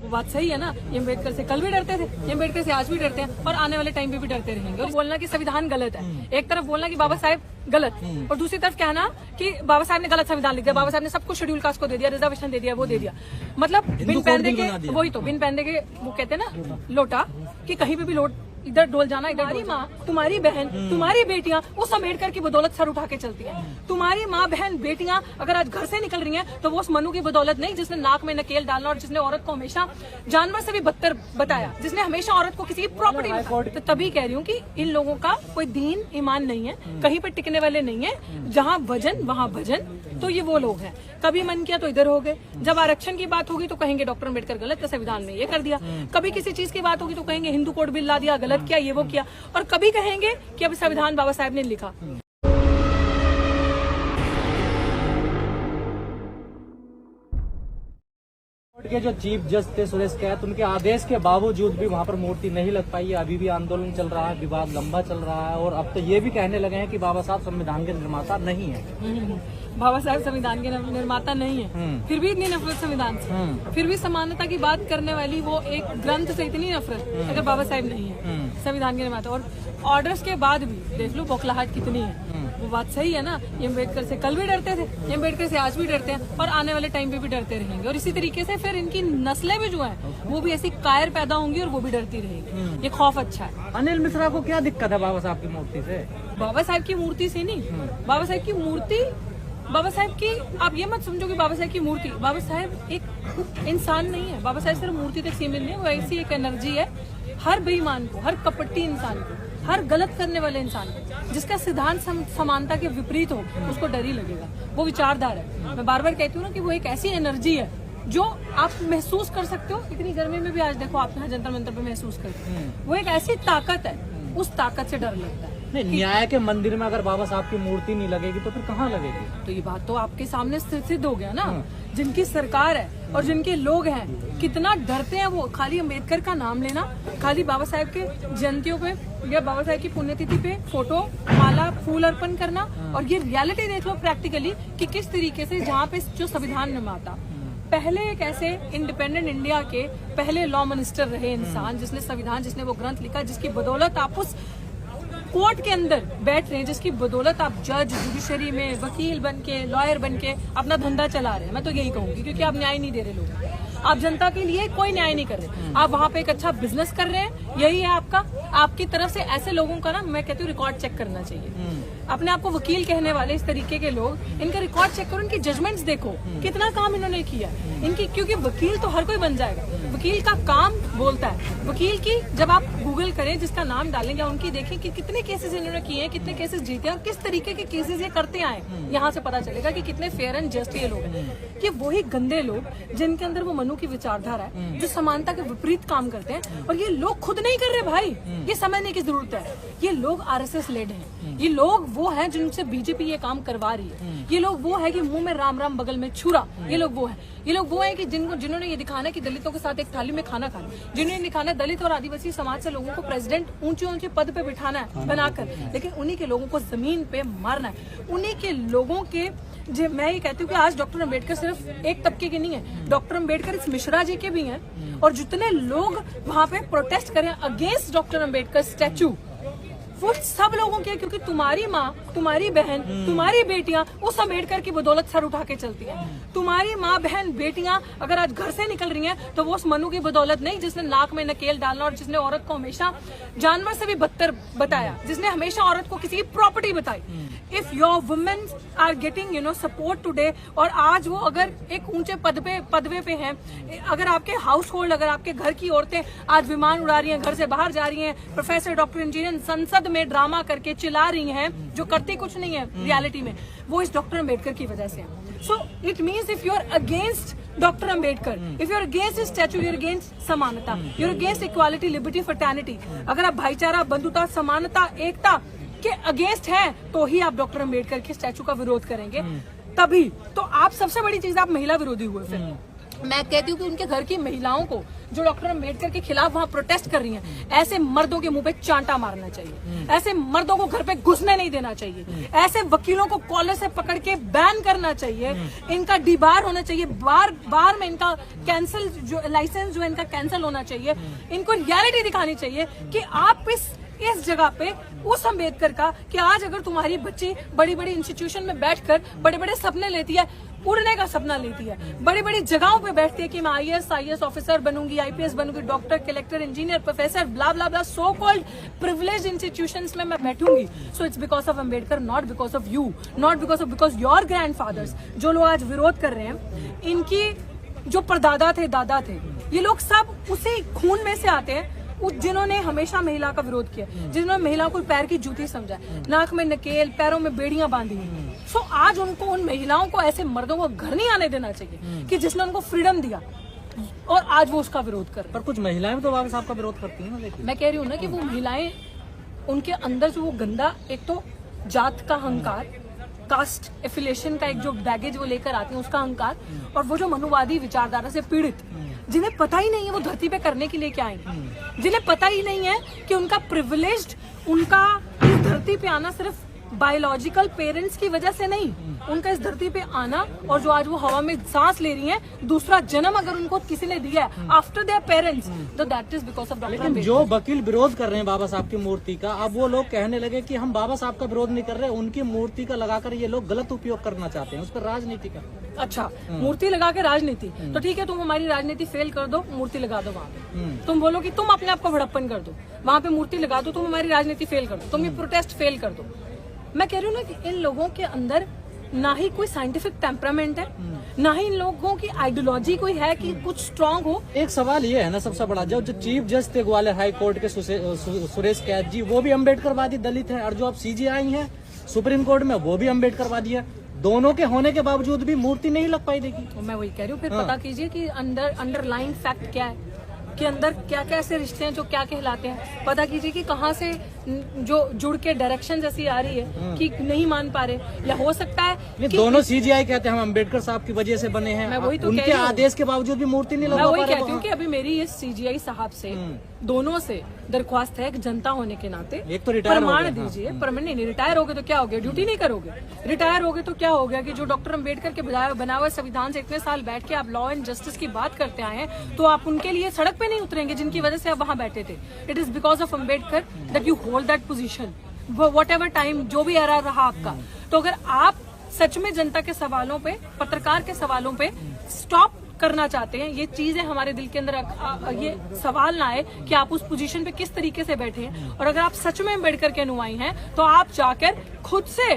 वो बात सही है ना। ये अम्बेडकर से कल भी डरते थे, ये अम्बेडकर से आज भी डरते हैं और आने वाले टाइम पे भी डरते रहेंगे। और बोलना कि संविधान गलत है, एक तरफ बोलना कि बाबा साहेब गलत, और दूसरी तरफ कहना कि बाबा साहब ने गलत संविधान लिख दिया, बाबा साहब ने सबको शेड्यूल कास्ट को दे दिया, रिजर्वेशन दे दिया, वो दे दिया। मतलब बिन पहनने के, वही तो बिन पहनने के वो कहते हैं ना लोटा, कि कहीं पे भी लोट इधर डोल जाना, इधर। तुम्हारी माँ, तुम्हारी बहन, तुम्हारी बेटियां उस अम्बेडकर की बदौलत सर उठा के चलती हैं। तुम्हारी माँ बहन बेटियां अगर आज घर से निकल रही हैं तो वो उस मनु की बदौलत नहीं जिसने नाक में नकेल डालना और जिसने औरत को हमेशा जानवर से भी बदतर बताया, जिसने हमेशा औरत को किसी की प्रॉपर्टी बताया। तो तभी कह रही हूँ कि इन लोगों का कोई दीन ईमान नहीं है, कहीं पे टिकने वाले नहीं है। जहाँ वजन वहाँ भजन, तो ये वो लोग हैं। कभी मन किया तो इधर हो गए, जब आरक्षण की बात होगी तो कहेंगे डॉक्टर अम्बेडकर गलत, संविधान में ये कर दिया। कभी किसी चीज की बात होगी तो कहेंगे हिंदू कोड बिल ला दिया, गलत किया, ये वो किया। और कभी कहेंगे कि अब संविधान बाबा साहब ने लिखा। कोर्ट के जो चीफ जज थे सुरेश कैत, उनके आदेश के बावजूद भी वहां पर मूर्ति नहीं लग पाई है। अभी भी आंदोलन चल रहा है, विवाद लंबा चल रहा है, और अब तो ये भी कहने लगे हैं कि बाबा साहब संविधान के निर्माता नहीं है। बाबा साहब संविधान के निर्माता नहीं है, फिर भी इतनी नफरत संविधान से, फिर भी समानता की बात करने वाली वो एक ग्रंथ से इतनी नफरत, अगर बाबा साहब नहीं है संविधान के निर्माता। और ऑर्डर्स के बाद भी देख लो बौखलाहट कितनी है। वो बात सही है ना। ये अम्बेडकर से कल भी डरते थे, ये अम्बेडकर से आज भी डरते हैं और आने वाले टाइम पे भी डरते रहेंगे। और इसी तरीके से फिर इनकी नस्लें भी जो है वो भी ऐसी कायर पैदा होंगी और वो भी डरती रहेगी। ये खौफ अच्छा है। अनिल मिश्रा को क्या दिक्कत है बाबा साहब की मूर्ति से? बाबा साहब की मूर्ति से नहीं, बाबा साहब की मूर्ति, बाबा साहब की, आप ये मत समझो कि बाबा साहब की मूर्ति, बाबा साहब एक इंसान नहीं है। बाबा साहब सिर्फ मूर्ति तक सीमित नहीं है, वो ऐसी एक एनर्जी है। हर बेईमान को, हर कपटी इंसान को, हर गलत करने वाले इंसान को, जिसका सिद्धांत समानता के विपरीत हो, उसको डर ही लगेगा। वो विचारधारा है। मैं बार बार कहती हूँ ना कि वो एक ऐसी एनर्जी है जो आप महसूस कर सकते हो। इतनी गर्मी में भी आज देखो आप यहाँ जंतर मंतर पे महसूस करते हैं। वो एक ऐसी ताकत है, उस ताकत से डर लगता है। नहीं, न्याय के मंदिर में अगर बाबा साहब की मूर्ति नहीं लगेगी तो फिर कहाँ लगेगी? तो ये बात तो आपके सामने सिद्ध हो गया ना। जिनकी सरकार है और जिनके लोग हैं कितना डरते हैं वो खाली अम्बेडकर का नाम लेना, खाली बाबा साहब के जयंतियों पे या बाबा साहब की पुण्यतिथि पे फोटो, माला, फूल अर्पण करना। और ये रियलिटी देख लो प्रैक्टिकली कि किस तरीके से जहाँ पे जो संविधान निर्माता, पहले एक ऐसे इंडिपेंडेंट इंडिया के पहले लॉ मिनिस्टर रहे इंसान, जिसने संविधान, जिसने वो ग्रंथ लिखा, जिसकी बदौलत आप उस कोर्ट के अंदर बैठ रहे हैं, जिसकी बदौलत आप जज, जुडिशरी में वकील बन के, लॉयर बन के अपना धंधा चला रहे हैं। मैं तो यही कहूंगी, क्योंकि आप न्याय नहीं दे रहे लोगों को, आप जनता के लिए कोई न्याय नहीं कर रहे। आप वहाँ पे एक अच्छा बिजनेस कर रहे हैं, यही है आपका। आपकी तरफ से ऐसे लोगों का ना, मैं कहती हूँ रिकॉर्ड चेक करना चाहिए। अपने आप को वकील कहने वाले इस तरीके के लोग, इनका रिकॉर्ड चेक करो, इनकी जजमेंट्स देखो, कितना काम इन्होंने किया इनकी। क्योंकि वकील तो हर कोई बन जाएगा, वकील का काम बोलता है। वकील की जब आप गूगल करें, जिसका नाम डालेंगे, उनकी देखें कि कितने केसेस इन्होंने किए हैं, कितने केसेस जीते हैं और किस तरीके के केसेस ये करते आए, यहाँ से पता चलेगा कि कितने फेयर एंड जस्ट ये लोग हैं। ये वही गंदे लोग जिनके अंदर वो मनु की विचारधारा है, जो समानता के विपरीत काम करते हैं। और ये लोग खुद नहीं कर रहे भाई, ये समझने की जरूरत है। ये लोग आरएसएस लेड हैं, ये लोग वो हैं जिनसे बीजेपी ये काम करवा रही है। ये लोग वो है कि मुंह में राम राम बगल में छुरा, ये लोग वो है। ये लोग वो है कि जिन्होंने ये दिखाना है कि दलितों के साथ एक थाली में खाना खाना, जिन्होंने दिखाना है दलित और आदिवासी समाज से लोगों को प्रेसिडेंट ऊंचे ऊंचे पद पे बिठाना है बनाकर, लेकिन उन्हीं के लोगों को जमीन पे मारना है। उन्हीं के लोगों के, मैं ये कहती हूँ कि आज डॉक्टर अम्बेडकर सिर्फ एक तबके के नहीं है, डॉक्टर अम्बेडकर इस मिश्रा जी के भी हैं। और जितने लोग वहाँ पे प्रोटेस्ट करें अगेंस्ट डॉक्टर अम्बेडकर स्टैचू, वो सब लोगों के, क्योंकि तुम्हारी माँ, तुम्हारी बहन, तुम्हारी बेटियां उस अम्बेडकर की बदौलत सर उठा के चलती हैं। तुम्हारी माँ बहन बेटियां अगर आज घर से निकल रही हैं तो वो उस मनु की बदौलत नहीं जिसने नाक में नकेल डालना और जिसने औरत को हमेशा जानवर से भी बदतर बताया, जिसने हमेशा औरत को किसी की प्रॉपर्टी बताई। If your women are getting support today, और आज वो अगर एक ऊंचे पदवे पे हैं, अगर आपके हाउस होल्ड, अगर आपके घर की औरतें आज विमान उड़ा रही हैं, घर से बाहर जा रही हैं, प्रोफेसर, डॉक्टर, इंजीनियर संसद में ड्रामा करके चिल्ला रही हैं, जो करती कुछ नहीं है रियलिटी में, वो इस डॉक्टर अम्बेडकर की वजह से है। So it means if you are against doctor Ambedkar, if you are against statue, you are against समानता, you are against equality, liberty, fraternity. अगर आप भाईचारा, बंधुता, समानता, एकता के अगेंस्ट हैं तो ही आप डॉक्टर अम्बेडकर के स्टैचू का विरोध करेंगे। तभी तो आप, सबसे बड़ी चीज, आप महिला विरोधी हुए। फिर मैं कहती हूँ कि उनके घर की महिलाओं को जो डॉक्टर अम्बेडकर के खिलाफ वहाँ प्रोटेस्ट कर रही हैं, ऐसे मर्दों के मुंह पे चांटा मारना चाहिए, ऐसे मर्दों को घर पे घुसने नहीं देना चाहिए, ऐसे वकीलों को कॉलर से पकड़ के बैन करना चाहिए, इनका डिबार होना चाहिए, बार में इनका कैंसिल जो लाइसेंस जो इनका कैंसिल होना चाहिए। इनको रियलिटी दिखानी चाहिए कि आप इस जगह पे उस अम्बेडकर का कि आज अगर तुम्हारी बच्ची बड़ी बड़ी इंस्टीट्यूशन में बैठकर बड़े बड़े सपने लेती है, उड़ने का सपना लेती है, बड़ी बड़ी जगहों पे बैठती है कि मैं आईएएस ऑफिसर बनूंगी, आईपीएस बनूंगी, doctor, collector, engineer, professor, blah blah blah, so called privilege institutions में मैं बैठूंगी। So it's because of Ambedkar, not because of you, not because your grandfathers. जो लोग आज विरोध कर रहे हैं, इनकी जो परदादा थे, दादा थे, ये लोग सब उसी खून में से आते हैं जिन्होंने हमेशा महिला का विरोध किया, जिन्होंने महिला को पैर की जूती समझा, नाक में नकेल, पैरों में बेड़ियां बांधी। सो आज उनको, उन महिलाओं को, ऐसे मर्दों को घर नहीं आने देना चाहिए कि जिसने उनको फ्रीडम दिया, और आज वो उसका विरोध कर। पर कुछ महिलाएं तो बाबा साहब का विरोध करती हैं ना। देखिए, मैं कह रही हूँ ना कि वो महिलाएं, उनके अंदर जो वो गंदा, एक तो जात का अहंकार, कास्ट एफिलिएशन का एक जो बैगेज वो लेकर आती है, उसका अहंकार, और वो जो मनुवादी विचारधारा से पीड़ित, जिन्हें पता ही नहीं है वो धरती पे करने के लिए क्या आएंगे, जिन्हें पता ही नहीं है कि उनका प्रिविलेज्ड, उनका इस धरती पे आना सिर्फ बायोलॉजिकल पेरेंट्स की वजह से नहीं, उनका इस धरती पे आना, और जो आज वो हवा में सांस ले रही हैं, दूसरा जन्म अगर उनको किसी ने दिया है आफ्टर देयर पेरेंट्स, तो that is because of doctor लेकिन अम्बेडकर। जो वकील विरोध कर रहे हैं बाबा साहब की मूर्ति का, अब वो लोग कहने लगे कि हम बाबा साहब का विरोध नहीं कर रहे, उनकी मूर्ति का लगाकर ये लोग गलत उपयोग करना चाहते हैं, उस पर राजनीति का। अच्छा, मूर्ति लगा के राजनीति, तो ठीक है, तुम हमारी राजनीति फेल कर दो, मूर्ति लगा दो वहाँ पे। तुम बोलो कि तुम अपने आप को भड़प्पन कर दो, वहाँ पे मूर्ति लगा दो, तुम हमारी राजनीति फेल कर दो, तुम ये प्रोटेस्ट फेल कर दो। मैं कह रही हूँ ना कि इन लोगों के अंदर ना ही कोई साइंटिफिक टेम्परामेंट है, ना ही इन लोगों की आइडियोलॉजी कोई है कि कुछ स्ट्रांग हो। एक सवाल ये है ना सबसे बड़ा, जो चीफ जज थे ग्वालियर हाई कोर्ट के सुरेश कैद जी, वो भी अम्बेडकरवादी दलित है, और जो अब सीजेआई है सुप्रीम कोर्ट में, वो भी अम्बेडकरवादी है। दोनों के होने के बावजूद भी मूर्ति नहीं लग पाई देखी। तो मैं वही कह रही हूँ, फिर पता कीजिए कि अंडरलाइन फैक्ट क्या है, कि अंदर क्या क्या ऐसे रिश्ते हैं जो क्या कहलाते हैं। पता कीजिए कि कहाँ से जो जुड़ के डायरेक्शन जैसी आ रही है कि नहीं मान पा रहे, या हो सकता है कि दोनों सीजीआई कहते हैं हम अम्बेडकर साहब की वजह से बने हैं, मैं वही तो उनके आदेश के बावजूद भी मूर्ति नहीं लगा पा रहे। मैं वही कहती हूँ कि अभी मेरी इस सीजीआई साहब से, दोनों से दरख्वास्त है कि जनता होने के नाते एक तो रिटायर प्रमाण दीजिए। परमानेंट नहीं, रिटायर हो गए तो क्या हो गया, ड्यूटी नहीं करोगे, रिटायर हो गए तो क्या हो गया कि जो डॉक्टर अम्बेडकर के बना हुए संविधान से इतने साल बैठ के आप लॉ एंड जस्टिस की बात करते आए हैं, तो आप उनके लिए सड़क पे नहीं उतरेंगे जिनकी वजह से आप वहां बैठे थे। It is because of Ambedkar that you hold that position, what ever time जो भी एरा रहा आपका। तो अगर आप सच में जनता के सवालों पे, पत्रकार के सवालों पे स्टॉप करना चाहते हैं, ये चीजें हमारे दिल के अंदर ये सवाल ना आए कि आप उस पोजीशन पे किस तरीके से बैठे हैं, और अगर आप सच में अम्बेडकर के अनुयायी हैं, तो आप जाकर खुद से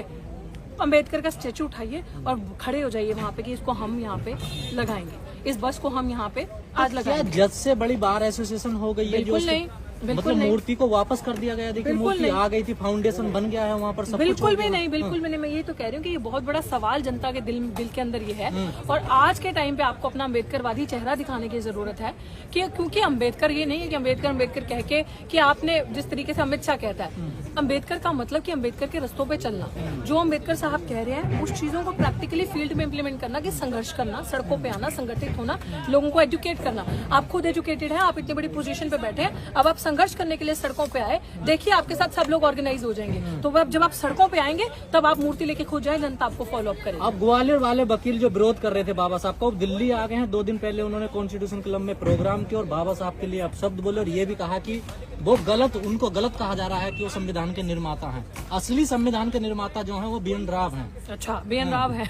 अम्बेडकर का स्टेचू उठाइए और खड़े हो जाइए वहां पे कि इसको हम यहाँ पे लगाएंगे, इस बस को हम यहाँ पे आज लगाएंगे। जज से बड़ी बार एसोसिएशन हो गई है, बिल्कुल नहीं, मतलब मूर्ति को वापस कर दिया गया। देखिए मूर्ति आ गई थी, फाउंडेशन बन गया है वहाँ पर, सब बिल्कुल भी नहीं, बिल्कुल भी नहीं। मैं ये तो कह रही हूँ कि ये बहुत बड़ा सवाल जनता के दिल के अंदर ये है, और आज के टाइम पे आपको अपना अम्बेडकरवादी चेहरा दिखाने की जरूरत है कि क्योंकि अम्बेडकर ये नहीं है कि अम्बेडकर कह के कि आपने जिस तरीके से अमित शाह कहता है, अम्बेडकर का मतलब कि अम्बेडकर के रस्तों पे चलना, जो अम्बेडकर साहब कह रहे हैं उस चीजों को प्रैक्टिकली फील्ड में इम्प्लीमेंट करना, कि संघर्ष करना, सड़कों पे आना, संगठित होना, लोगों को एजुकेट करना। आप खुद एजुकेटेड हैं, आप इतनी बड़ी पोजीशन पे बैठे हैं, अब आप संघर्ष करने के लिए सड़कों पे आए, देखिए आपके साथ सब लोग ऑर्गेनाइज हो जाएंगे। तो जब आप सड़कों पे आएंगे तब आप मूर्ति लेके खुद जाए, जनता आपको फॉलो अप करेगी। अब ग्वालियर वाले वकील जो विरोध कर रहे थे बाबा साहब को, दिल्ली आ गए हैं। 2 दिन पहले उन्होंने कॉन्स्टिट्यूशन क्लब में प्रोग्राम किया और बाबा साहब के लिए अपशब्द बोले, और ये भी कहा कि वो उनको गलत कहा जा रहा है कि वो संविधान के निर्माता हैं। असली संविधान के निर्माता जो हैं वो BN राव हैं। अच्छा, BN राव है।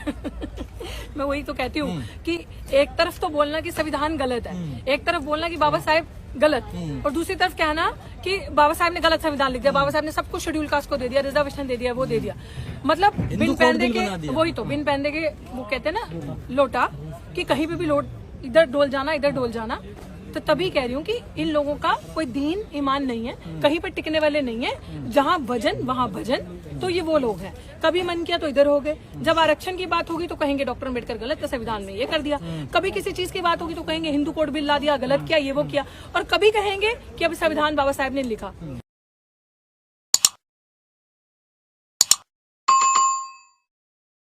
मैं वही तो कहती हूँ कि एक तरफ तो बोलना कि संविधान गलत है, एक तरफ बोलना कि बाबा साहब गलत, और दूसरी तरफ कहना कि बाबा साहब ने गलत संविधान लिख दिया, बाबा साहब ने सब कुछ शेड्यूल कास्ट को दे दिया, रिजर्वेशन दे दिया, वो दे दिया। मतलब बिन पहनने के, वही तो बिन पहनने के वो कहते हैं ना लोटा, कि कहीं पे भी इधर डोल जाना, इधर डोल जाना। तो तभी कह रही हूँ कि इन लोगों का कोई दीन ईमान नहीं है, कहीं पर टिकने वाले नहीं है। जहाँ वजन वहाँ भजन, तो ये वो लोग हैं। कभी मन किया तो इधर हो गए, जब आरक्षण की बात होगी तो कहेंगे डॉक्टर अम्बेडकर गलत, तो संविधान में ये कर दिया। कभी किसी चीज की बात होगी तो कहेंगे हिंदू कोड बिल ला दिया, गलत किया, ये वो किया। और कभी कहेंगे कि अब संविधान बाबा साहब ने लिखा।